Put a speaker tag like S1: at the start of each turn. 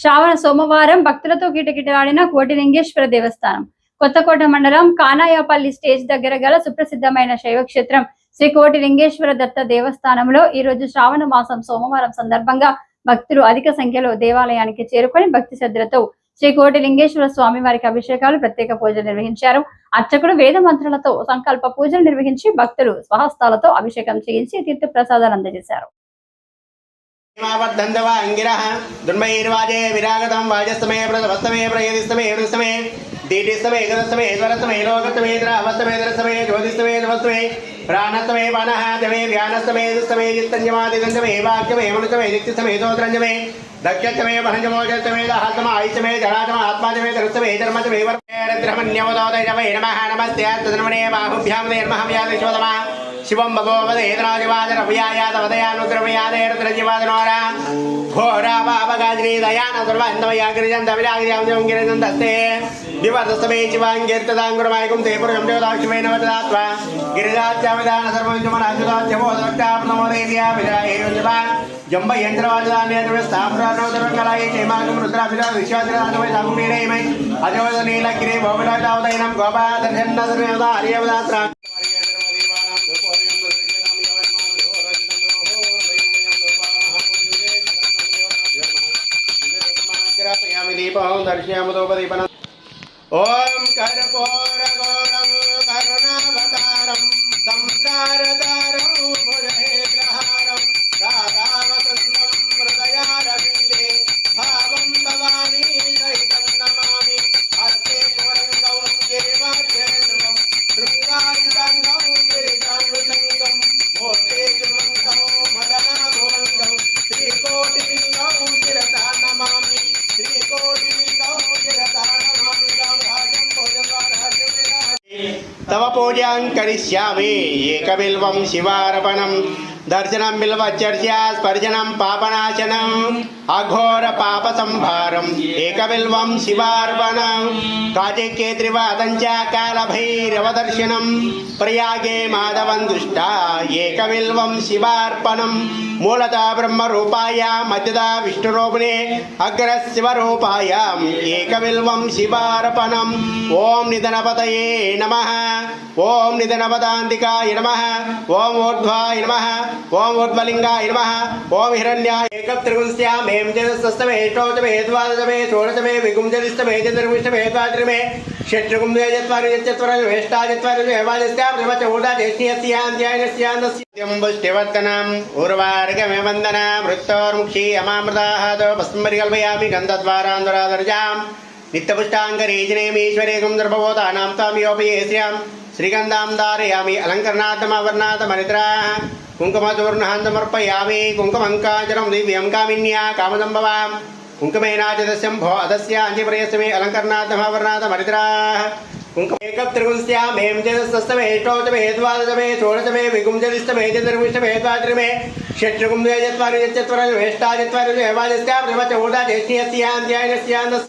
S1: శ్రావణ సోమవారం భక్తులతో కిటకిటలాడిన కోటిలింగేశ్వర దేవస్థానం. కొత్తకోట మండలం కానాయపల్లి స్టేజ్ దగ్గర గల సుప్రసిద్ధమైన శైవక్షేత్రం శ్రీ కోటిలింగేశ్వర దత్త దేవస్థానంలో ఈ రోజు శ్రావణ మాసం సోమవారం సందర్భంగా భక్తులు అధిక సంఖ్యలో దేవాలయానికి చేరుకొని భక్తి శ్రద్ధలతో శ్రీ కోటిలింగేశ్వర స్వామి వారికి అభిషేకాలు, ప్రత్యేక పూజలు నిర్వహించారు. అర్చకుడు వేద మంత్రాలతో సంకల్ప పూజలు నిర్వహించి భక్తులు స్వహస్తాలతో అభిషేకం చేయించి తీర్థ ప్రసాదాలు అందజేశారు.
S2: ధందవ అంగిరః దుర్మైర్వాజే విరాగతం వాజస్తమే ప్రథమస్తమే ప్రయదిస్తమే వృస్తమే దీటిస్తమే ఏకదస్తమే ఈశ్వరస్తమే లోకస్తమే ద్రావస్తమే దరస్తమే జ్యోతిస్తమే నమస్తమే ప్రాణస్తమే పానః దమే ధ్యానస్తమే దుస్తమే చిత్తంజమాదిదంజమే వాక్యమే మనుతమే దిక్తిస్తమే దోత్రంజమే దక్షస్తమే భంజమోజస్తమే దహస్తమ ఆయుషమే జరాజమ ఆత్మాజమే దరుస్తమే ధర్మజమే వర్ధమన్యవదోదయమే నమః నమస్తే తదనమనే బాహుభ్యాం నమః వ్యాధిశోదమా शिवं भगवदेन्द्रादिवादरभयायादवदयानुद्रमयादेर्द्रजीवादनोरा घोरा पापगाज्री दयानसर्वान्दमयागिरिजन्दविरागिरिजन्दस्ते दिवदस्तमे शिवाङ्गीर्तदाङ्गुरमायकुं ते पुरुषं देवदाक्षिमे नवददात्वा गिरिजाच्चाविदान सर्वं जुमनाजुदाच्यमोदक्ताप्नमोदेव्या विजयायुजपा जम्बयन्त्रवाजुदान्यद्रवस्थापुरानोदरकलायै चैमागं रुद्राभिरा विश्वादिराजमय साकुमीणैमय अजोदनीलगिरे भोगलादावदैनं गोपादर्शन्नदर्मेवदा हरियवदात्रा दर्शयामदोपदीपन ओम कर्पूरगौरं करुणावतारं संसारतारं भुजगेन्द्रहारं राधावसन्तं हृदयारविन्दे भावं भवानी सहितं नमामि हस्ते पुरन्दं गिरिवाद्यं शृङ्गारिदण्डं गिरिजानुसङ्गं मोटे जुमन्तं मदनाभुवङ्गं श्रीकोटिलिङ्गं शिरसा नमामि तव पूजां करिष्यामि एकबिल्वं शिवार्पणं दर्शनं बिल्वचर्चा स्पर्शनं पापनाशनम् अघोरपापसंहारम् एकबिल्वं शिवार्पणं काचिके त्रिवादं च कालभैरवदर्शनं प्रयागे माधवं दृष्टा एकबिल्वं शिवार्पणं मूलतः ब्रह्मरूपाय मध्यतः विष्णुरूपिणे अग्रशिवरूपाय एकबिल्वं शिवार्पणम् ओम निधनपतये नमः ओम निधनपदान्तिकाय नमः ओम ऊर्ध्वाय नमः ओम ऊर्ध्वलिङ्गाय नमः ओम हिरण्याय एकत्रिगुंस्यामे जस्तमे षोडशमे द्वादशमे षोडशमे विगुंजलिस्तमे चतुर्विंशमे द्वात्रिमे षट्कुंभे चत्वारि चत्वारि वेष्टा चत्वारि एवादस्यां प्रवच ऊर्धा देश्यस्यान्त्यायनस्यान्दस्यं पुष्टिवर्धनम् उर्वार्गमे वन्दना मृत्योर्मुक्षी अमामृताः तो भस्मरिकल्पयामि गन्धद्वारान्दरादर्जां नित्यपुष्टाङ्गरीजनेमीश्वरेकं दर्भवोतानां तां योपयेस्यां श्रीगन्धां धारयामि अलङ्करणार्थमवर्णार्थमनिद्राः कुङ्कुमचूर्णं समर्पयामि कुङ्कुमङ्काचलं दिव्यं कामिन्या कामदम्भवां कुङ्कुमेनाचितस्यं भो अदस्याञ्चिप्रयस्मे अलङ्करणार्थमवर्णार्थमनिद्राः कुङ्कुम एकत्रिगुंस्यामें चतुस्तमे षोडशमे द्वादशमे षोडशमे विगुंजलिस्तमे चतुर्विंशमे द्वात्रिमे षट्कुंभे चत्वारि चत्वारि वेष्टा चत्वारि एवादस्यां प्रवच ऊर्धा देश्यस्यान्त्यायनस्यान्दस्यं